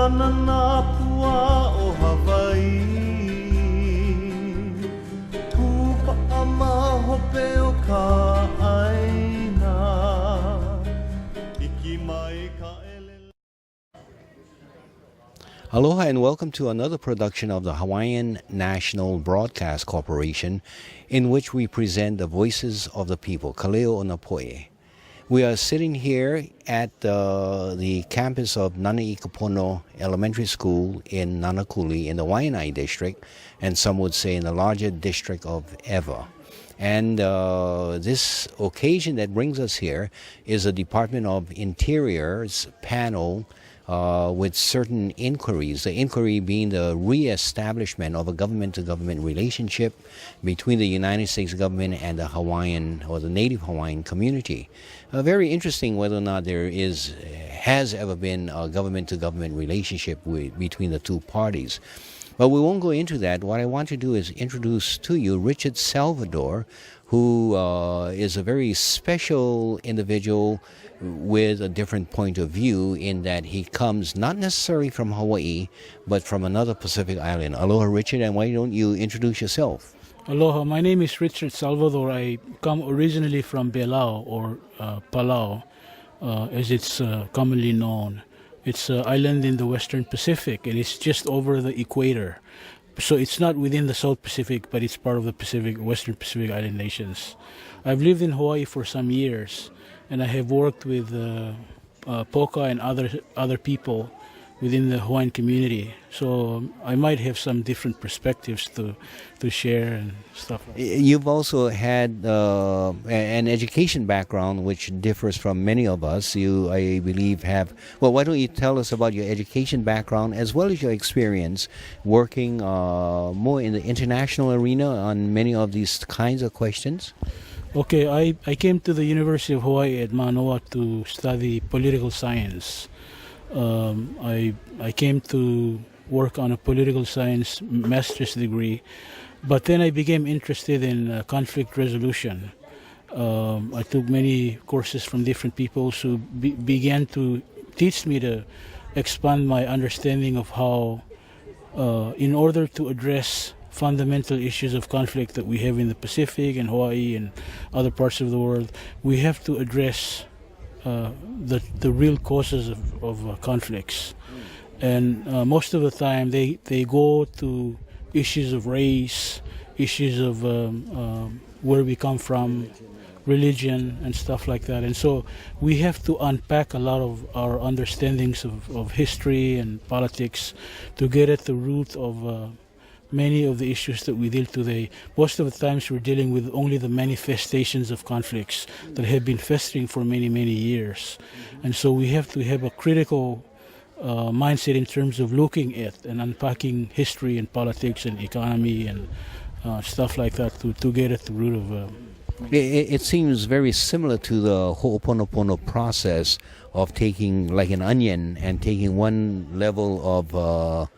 nanapua o Hawaii Kupa ama hope o ka aina Iki mai ka elele. Aloha and welcome to another production of the Hawaiian National Broadcast Corporation, in which we present the voices of the people, Kaleo o Napoe. We are sitting here at the campus of Nanaikapono Elementary School in Nanakuli in the Waianae district, and some would say in the larger district of Ewa. And this occasion that brings us here is the Department of Interior's panel with certain inquiries, the inquiry being the re-establishment of a government-to-government relationship between the United States government and the Hawaiian or the Native Hawaiian community. Very interesting whether or not there has ever been a government-to-government relationship between the two parties. But we won't go into that. What I want to do is introduce to you Richard Salvador, who is a very special individual with a different point of view in that he comes not necessarily from Hawaii, but from another Pacific island. Aloha, Richard, and why don't you introduce yourself? Aloha, my name is Richard Salvador. I come originally from Belao, or Palau, as it's commonly known. It's an island in the Western Pacific, and it's just over the equator. So it's not within the South Pacific, but it's part of the Western Pacific Island nations. I've lived in Hawaii for some years, and I have worked with Poka and other people within the Hawaiian community. So I might have some different perspectives to share and stuff like that. You've also had an education background which differs from many of us. You, I believe, have... Well, why don't you tell us about your education background as well as your experience working more in the international arena on many of these kinds of questions? Okay, I came to the University of Hawaii at Manoa to study political science. I came to work on a political science master's degree, but then I became interested in conflict resolution. I took many courses from different people who began to teach me to expand my understanding of how, in order to address fundamental issues of conflict that we have in the Pacific and Hawaii and other parts of the world, we have to address the real causes of conflicts. And most of the time they go to issues of race, issues of where we come from, religion and stuff like that. And so we have to unpack a lot of our understandings of history and politics to get at the root of many of the issues that we deal today. Most of the times we're dealing with only the manifestations of conflicts that have been festering for many, many years. And so we have to have a critical mindset in terms of looking at and unpacking history and politics and economy and stuff like that to get at the root of It seems very similar to the Ho'oponopono process of taking like an onion and taking one level of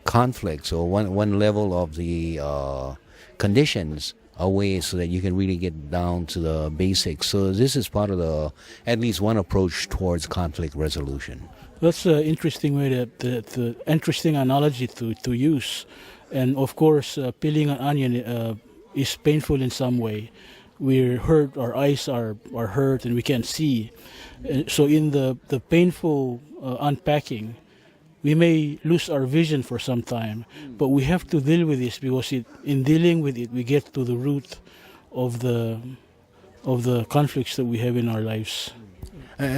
conflicts or one level of the conditions away so that you can really get down to the basics. So this is part of at least one approach towards conflict resolution. That's an interesting way the interesting analogy to use. And of course, peeling an onion is painful in some way. We're hurt, our eyes are hurt and we can't see. So in the painful unpacking, we may lose our vision for some time, but we have to deal with this because in dealing with it, we get to the root of the conflicts that we have in our lives.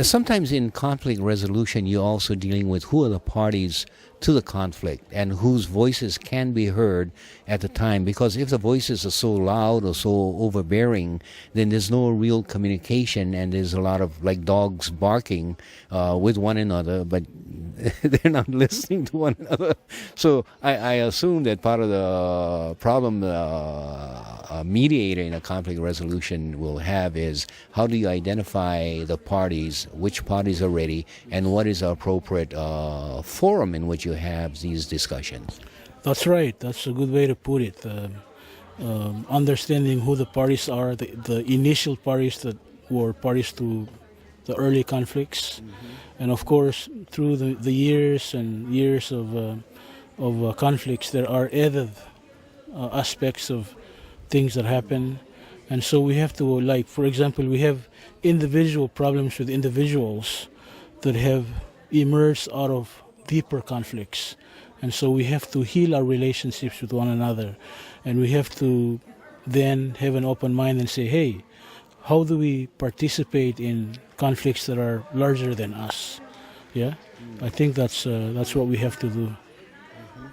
Sometimes in conflict resolution, you're also dealing with who are the parties to the conflict and whose voices can be heard at the time. Because if the voices are so loud or so overbearing, then there's no real communication and there's a lot of like dogs barking with one another, but they're not listening to one another. So I assume that part of the problem a mediator in a conflict resolution will have is how do you identify the parties, which parties are ready, and what is the appropriate forum in which you have these discussions. That's right. That's a good way to put it. Understanding who the parties are, the initial parties that were parties to the early conflicts, and of course through the years and years of conflicts, there are added aspects of things that happen, and so we have to, like, for example, we have individual problems with individuals that have emerged out of deeper conflicts, and so we have to heal our relationships with one another, and we have to then have an open mind and say, hey, how do we participate in conflicts that are larger than us? Yeah, I think that's what we have to do.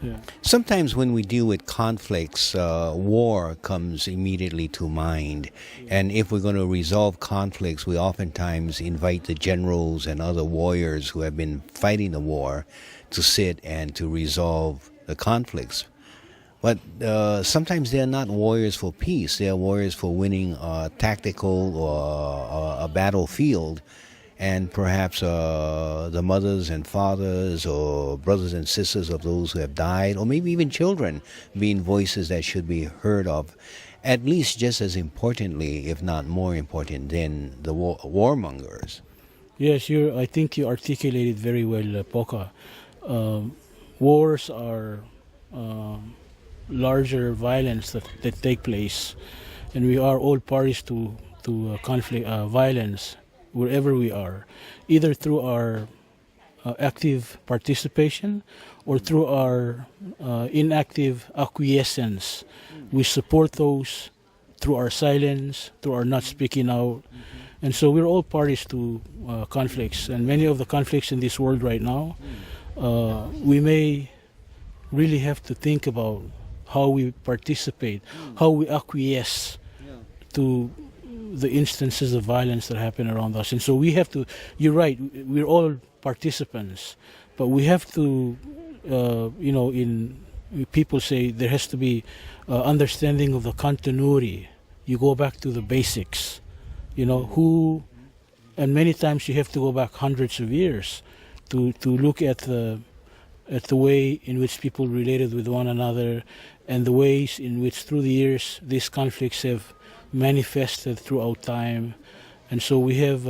Yeah. Sometimes when we deal with conflicts, war comes immediately to mind. And if we're going to resolve conflicts, we oftentimes invite the generals and other warriors who have been fighting the war to sit and to resolve the conflicts. But sometimes they're not warriors for peace. They're warriors for winning a tactical or a battlefield. And perhaps the mothers and fathers or brothers and sisters of those who have died, or maybe even children, being voices that should be heard of, at least just as importantly, if not more important, than the warmongers. Yes, I think you articulated very well, Poka. Wars are larger violence that take place, and we are all parties to conflict, violence, wherever we are, either through our active participation or through our inactive acquiescence. We support those through our silence, through our not speaking out. And so we're all parties to conflicts. And many of the conflicts in this world right now, we may really have to think about how we participate, how we acquiesce to the instances of violence that happen around us. And so we have to, you're right, we're all participants, but we have to, people say there has to be understanding of the continuity. You go back to the basics, and many times you have to go back hundreds of years to look at the way in which people related with one another, and the ways in which through the years these conflicts have manifested throughout time. And so we have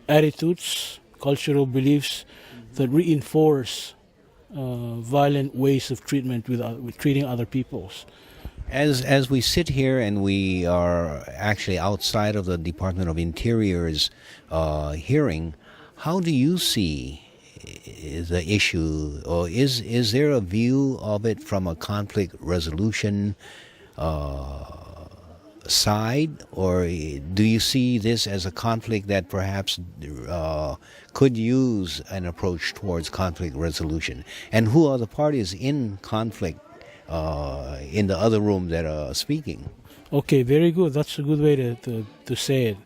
attitudes, cultural beliefs that reinforce violent ways of treatment with treating other peoples. As we sit here and we are actually outside of the Department of Interior's hearing, how do you see the issue, or is there a view of it from a conflict resolution side, or do you see this as a conflict that perhaps could use an approach towards conflict resolution? And who are the parties in conflict in the other room that are speaking? Okay, very good. That's a good way to say it.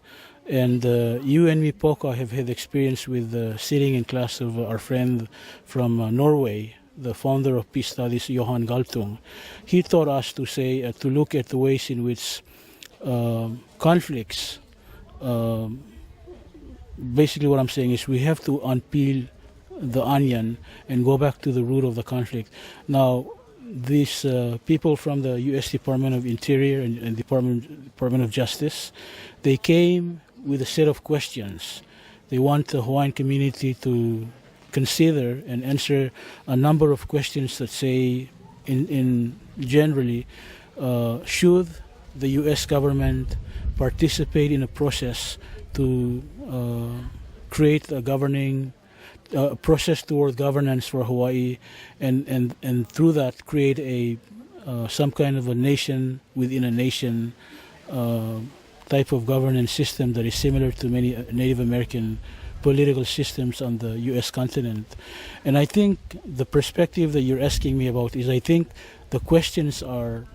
And you and me, Poka, have had experience with sitting in class of our friend from Norway, the founder of Peace Studies, Johan Galtung. He taught us to say, to look at the ways in which conflicts, basically what I'm saying is we have to unpeel the onion and go back to the root of the conflict. Now, these people from the U.S. Department of Interior and Department of Justice, they came with a set of questions. They want the Hawaiian community to consider and answer a number of questions that say, in generally, should the U.S. government participate in a process to create a governing process toward governance for Hawaii, and through that create a some kind of a nation within a nation type of governance system that is similar to many Native American political systems on the U.S. continent. And I think the perspective that you're asking me about is, I think the questions are,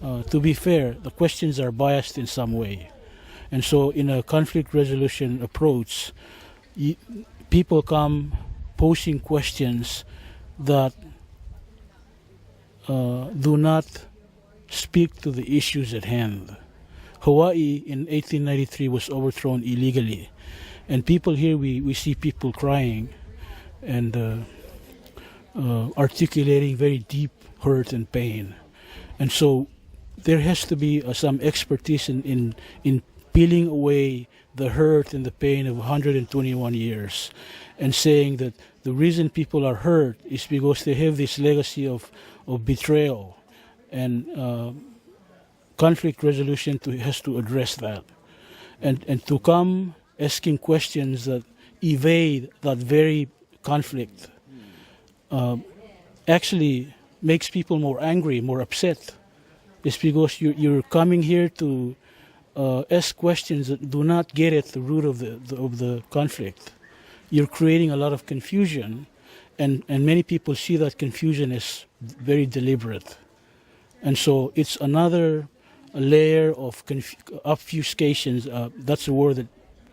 to be fair, the questions are biased in some way. And so in a conflict resolution approach, people come posing questions that do not speak to the issues at hand. Hawaii in 1893 was overthrown illegally. And people here, we see people crying and articulating very deep hurt and pain. And so there has to be some expertise in peeling away the hurt and the pain of 121 years and saying that the reason people are hurt is because they have this legacy of betrayal, and conflict resolution has to address that. And to come asking questions that evade that very conflict actually makes people more angry, more upset. It's because you're coming here to ask questions that do not get at the root of the conflict. You're creating a lot of confusion, and many people see that confusion as very deliberate. And so it's another layer of obfuscations. That's a word that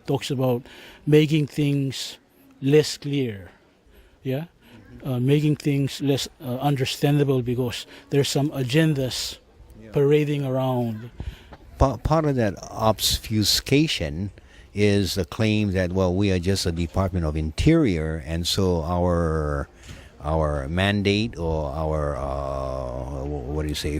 talks about making things less clear, yeah? Making things less understandable because there's some agendas parading around. Part of that obfuscation is the claim that, well, we are just a Department of Interior, and so our mandate or our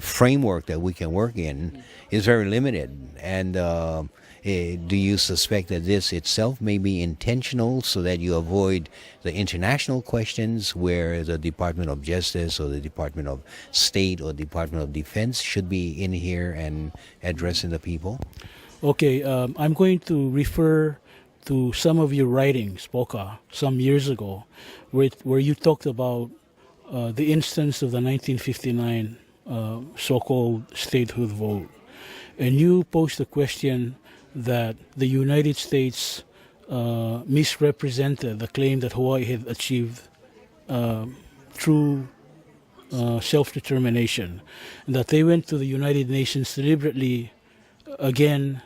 framework that we can work in is very limited. And do you suspect that this itself may be intentional so that you avoid the international questions where the Department of Justice or the Department of State or Department of Defense should be in here and addressing the people? Okay, I'm going to refer to some of your writings, Poka, some years ago, where you talked about the instance of the 1959 so-called statehood vote. And you posed the question that the United States misrepresented the claim that Hawaii had achieved true self-determination, and that they went to the United Nations deliberately, again,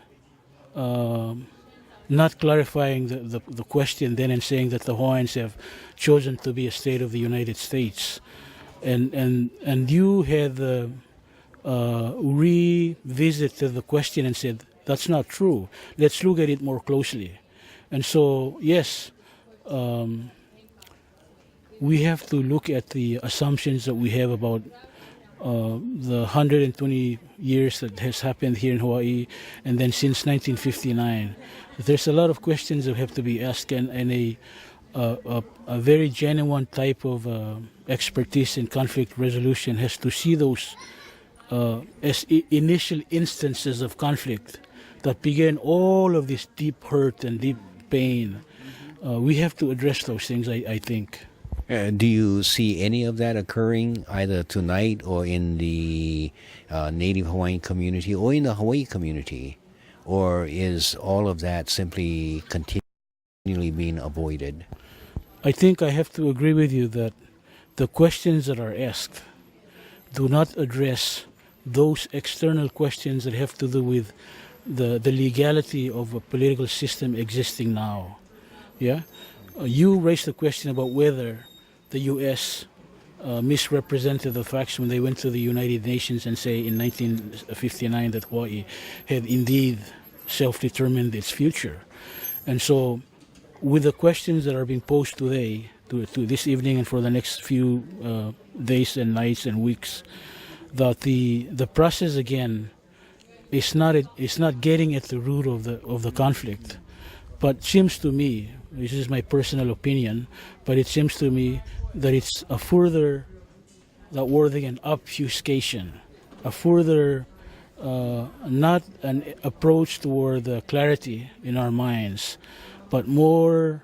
not clarifying the question then and saying that the Hawaiians have chosen to be a state of the United States. And you had revisited the question and said, that's not true. Let's look at it more closely. And so, yes, we have to look at the assumptions that we have about the 120 years that has happened here in Hawaii, and then since 1959. There's a lot of questions that have to be asked, and a very genuine type of expertise in conflict resolution has to see those as initial instances of conflict that began all of this deep hurt and deep pain. We have to address those things, I think. Do you see any of that occurring either tonight or in the Native Hawaiian community or in the Hawaii community? Or is all of that simply continually being avoided? I think I have to agree with you that the questions that are asked do not address those external questions that have to do with the legality of a political system existing now. Yeah? You raised the question about whether the U.S. Misrepresented the facts when they went to the United Nations and say in 1959 that Hawaii had indeed self-determined its future. And so with the questions that are being posed today, to this evening and for the next few days and nights and weeks, that the process again is not getting at the root of the conflict, but seems to me, this is my personal opinion, but it seems to me that it's a further, that word again, obfuscation, a further, not an approach toward clarity in our minds, but more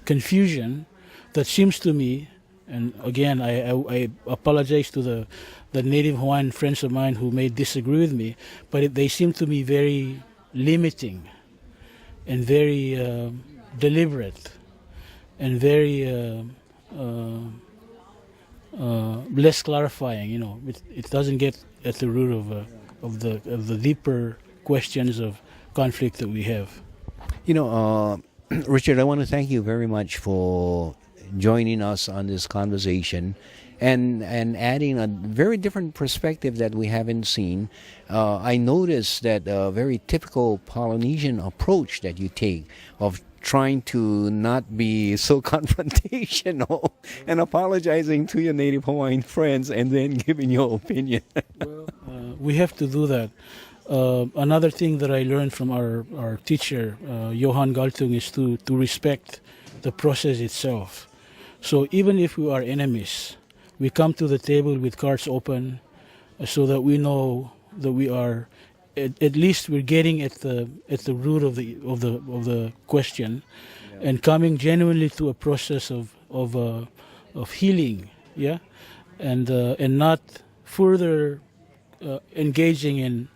confusion that seems to me, and again, I apologize to the Native Hawaiian friends of mine who may disagree with me, but they seem to me very limiting and very deliberate and very less clarifying. You know, it doesn't get at the root of the deeper questions of conflict that we have. You know, Richard, I want to thank you very much for joining us on this conversation and adding a very different perspective that we haven't seen. I noticed that a very typical Polynesian approach that you take of trying to not be so confrontational and apologizing to your Native Hawaiian friends and then giving your opinion. Well, we have to do that. Another thing that I learned from our teacher, Johan Galtung, is to respect the process itself. So even if we are enemies, we come to the table with cards open, so that we know that we are, at least we're getting at the root of the question, and coming genuinely to a process of healing, yeah, and not further engaging in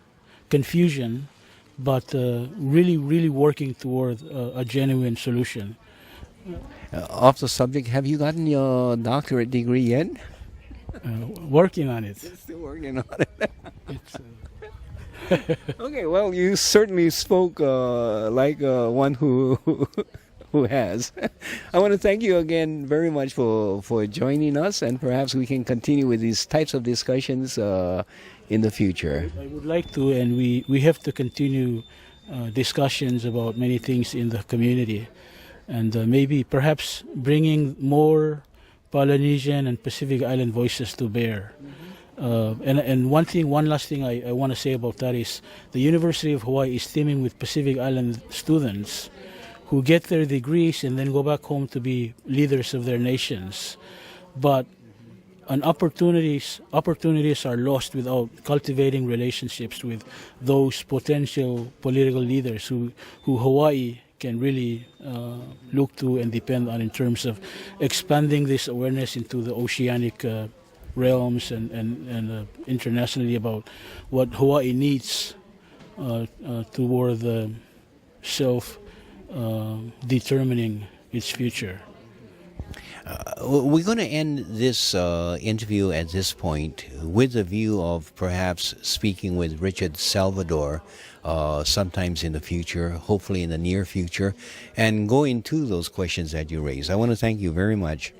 confusion, but really working toward a genuine solution. Off the subject, have you gotten your doctorate degree yet? Working on it. Still working on it. It's, Okay, well, you certainly spoke like one who who has. I want to thank you again very much for joining us, and perhaps we can continue with these types of discussions in the future. I would like to, and we have to continue discussions about many things in the community, and maybe perhaps bringing more Polynesian and Pacific Island voices to bear. And one last thing I want to say about that is the University of Hawaii is teaming with Pacific Island students who get their degrees and then go back home to be leaders of their nations. But opportunities are lost without cultivating relationships with those potential political leaders who Hawaii can really look to and depend on in terms of expanding this awareness into the oceanic realms and internationally about what Hawaii needs toward the determining its future. We're going to end this interview at this point with the view of perhaps speaking with Richard Salvador sometimes in the future, hopefully in the near future, and go into those questions that you raised. I want to thank you very much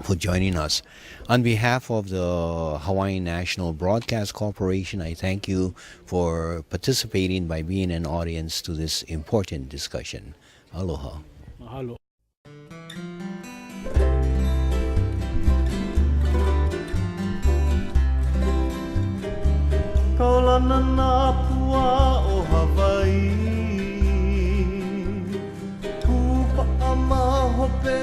for joining us. On behalf of the Hawaiian National Broadcast Corporation, I thank you for participating by being an audience to this important discussion. Aloha. Mahalo. Kaulana nā pua o Hawaii Tūpa a mahope